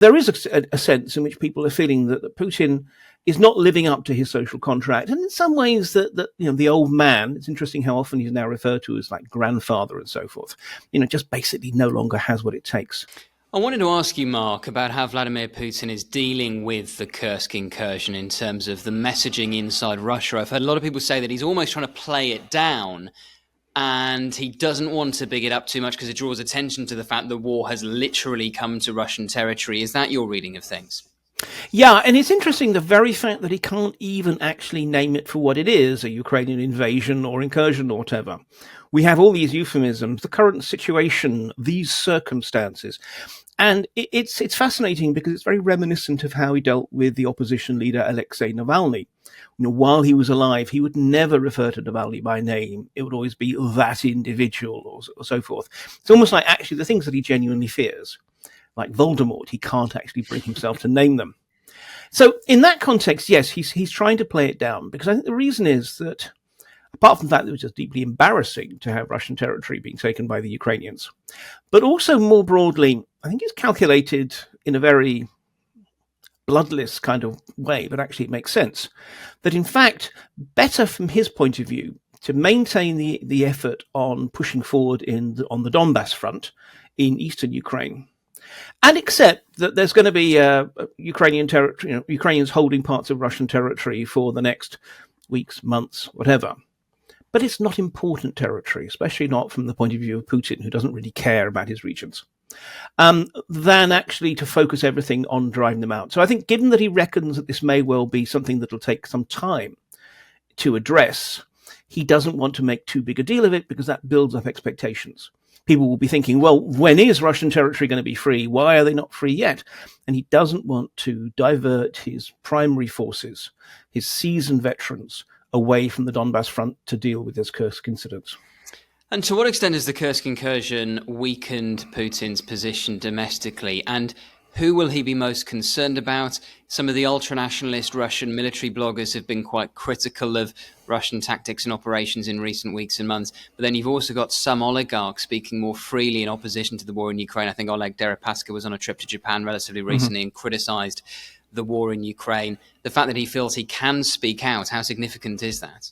there is a sense in which people are feeling that Putin is not living up to his social contract, and in some ways that the old man. It's interesting how often he's now referred to as like grandfather and so forth. Just basically no longer has what it takes. I wanted to ask you, Mark, about how Vladimir Putin is dealing with the Kursk incursion in terms of the messaging inside Russia. I've heard a lot of people say that he's almost trying to play it down, and he doesn't want to big it up too much because it draws attention to the fact the war has literally come to Russian territory. Is that your reading of things? Yeah, and it's interesting, the very fact that he can't even actually name it for what it is, a Ukrainian invasion or incursion or whatever. We have all these euphemisms, the current situation, these circumstances. And it's fascinating because it's very reminiscent of how he dealt with the opposition leader Alexei Navalny. While he was alive, he would never refer to Navalny by name. It would always be that individual or so forth. It's almost like actually the things that he genuinely fears, like Voldemort, he can't actually bring himself to name them. So in that context, yes, he's trying to play it down, because I think the reason is that, apart from the fact that it was just deeply embarrassing to have Russian territory being taken by the Ukrainians, but also more broadly, I think it's calculated in a very bloodless kind of way, but actually it makes sense, that in fact, better from his point of view to maintain the effort on pushing forward on the Donbass front in eastern Ukraine, and accept that there's going to be Ukrainian territory, Ukrainians holding parts of Russian territory for the next weeks, months, whatever. But it's not important territory, especially not from the point of view of Putin, who doesn't really care about his regions, than actually to focus everything on driving them out. So I think, given that he reckons that this may well be something that will take some time to address, he doesn't want to make too big a deal of it, because that builds up expectations. People will be thinking, well, when is Russian territory going to be free? Why are they not free yet? And he doesn't want to divert his primary forces, his seasoned veterans, away from the Donbass front to deal with this Kursk incident. And to what extent has the Kursk incursion weakened Putin's position domestically? And who will he be most concerned about? Some of the ultranationalist Russian military bloggers have been quite critical of Russian tactics and operations in recent weeks and months. But then you've also got some oligarchs speaking more freely in opposition to the war in Ukraine. I think Oleg Deripaska was on a trip to Japan relatively recently and criticized the war in Ukraine. The fact that he feels he can speak out, how significant is that?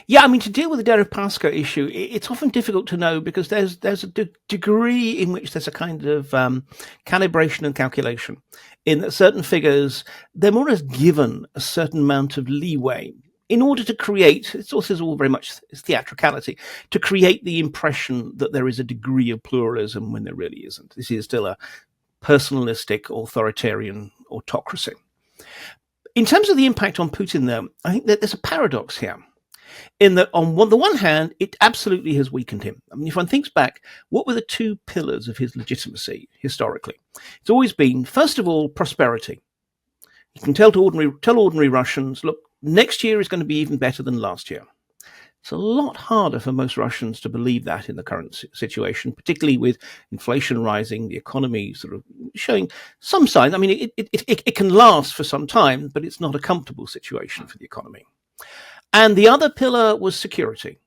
Yeah, I mean, to deal with the Deripaska issue, it's often difficult to know, because there's a degree in which there's a kind of calibration and calculation, in that certain figures, they're more or less given a certain amount of leeway in order to create, it's also all very much theatricality, to create the impression that there is a degree of pluralism when there really isn't. This is still a personalistic, authoritarian autocracy. In terms of the impact on Putin, though, I think that there's a paradox here, in that on the one hand, it absolutely has weakened him. I mean, if one thinks back, what were the two pillars of his legitimacy historically? It's always been, first of all, prosperity. You can tell ordinary Russians, look, next year is going to be even better than last year. It's a lot harder for most Russians to believe that in the current situation, particularly with inflation rising, the economy sort of showing some signs. I mean, it can last for some time, but it's not a comfortable situation for the economy. And the other pillar was security,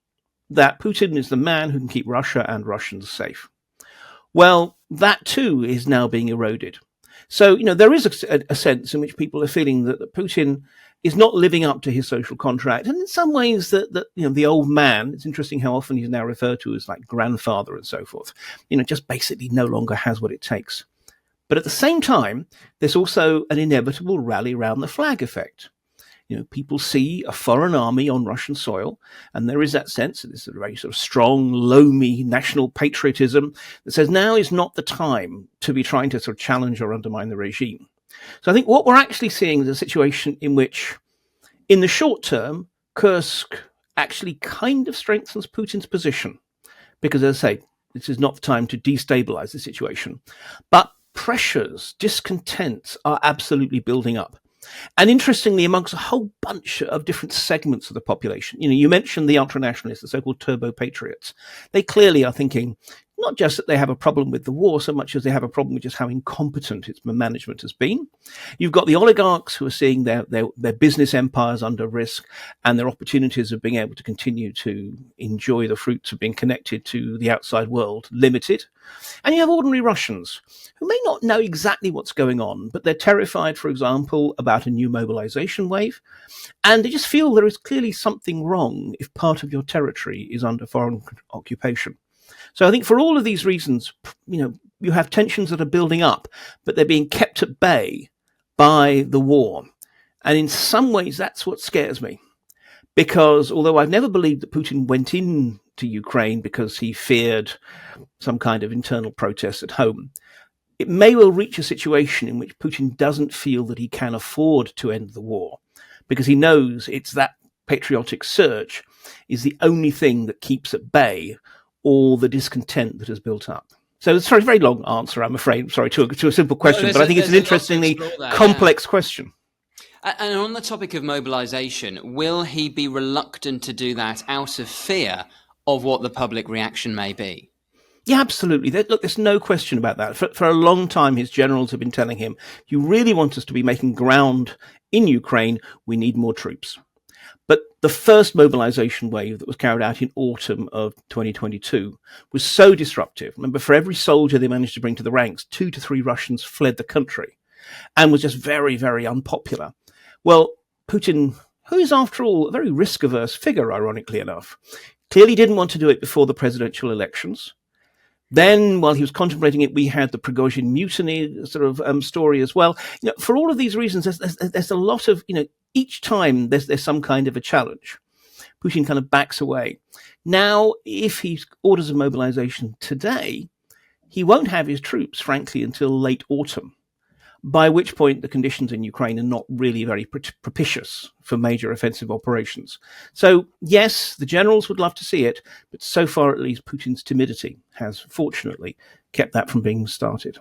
that Putin is the man who can keep Russia and Russians safe. Well, that too is now being eroded. So, there is a sense in which people are feeling that Putin is not living up to his social contract. And in some ways that the old man, it's interesting how often he's now referred to as like grandfather and so forth, just basically no longer has what it takes. But at the same time, there's also an inevitable rally around the flag effect. People see a foreign army on Russian soil, and there is that sense, this very sort of strong, loamy national patriotism that says now is not the time to be trying to sort of challenge or undermine the regime. So I think what we're actually seeing is a situation in which, in the short term, Kursk actually kind of strengthens Putin's position, because, as I say, this is not the time to destabilize the situation. But pressures, discontents are absolutely building up. And interestingly, amongst a whole bunch of different segments of the population, you mentioned the ultranationalists, the so-called turbo patriots. They clearly are thinking, not just that they have a problem with the war so much as they have a problem with just how incompetent its management has been. You've got the oligarchs who are seeing their business empires under risk and their opportunities of being able to continue to enjoy the fruits of being connected to the outside world limited. And you have ordinary Russians who may not know exactly what's going on, but they're terrified, for example, about a new mobilization wave. And they just feel there is clearly something wrong if part of your territory is under foreign occupation. So I think for all of these reasons, you have tensions that are building up, but they're being kept at bay by the war. And in some ways, that's what scares me. Because although I've never believed that Putin went into Ukraine because he feared some kind of internal protest at home, it may well reach a situation in which Putin doesn't feel that he can afford to end the war, because he knows it's that patriotic surge is the only thing that keeps at bay all the discontent that has built up. So it's a very long answer, I'm afraid. Sorry, to a simple question, but I think it's an interestingly complex question. And on the topic of mobilization, will he be reluctant to do that out of fear of what the public reaction may be? Yeah, absolutely. Look, there's no question about that. For a long time, his generals have been telling him, you really want us to be making ground in Ukraine, we need more troops. But the first mobilization wave that was carried out in autumn of 2022 was so disruptive. Remember, for every soldier they managed to bring to the ranks, 2 to 3 Russians fled the country and was just very, very unpopular. Well, Putin, who is, after all, a very risk-averse figure, ironically enough, clearly didn't want to do it before the presidential elections. Then, while he was contemplating it, we had the Prigozhin mutiny sort of story as well. For all of these reasons, there's a lot of, each time there's some kind of a challenge. Putin kind of backs away. Now, if he orders a mobilization today, he won't have his troops, frankly, until late autumn, by which point the conditions in Ukraine are not really very propitious for major offensive operations. So, yes, the generals would love to see it, but so far at least Putin's timidity has, fortunately, kept that from being started.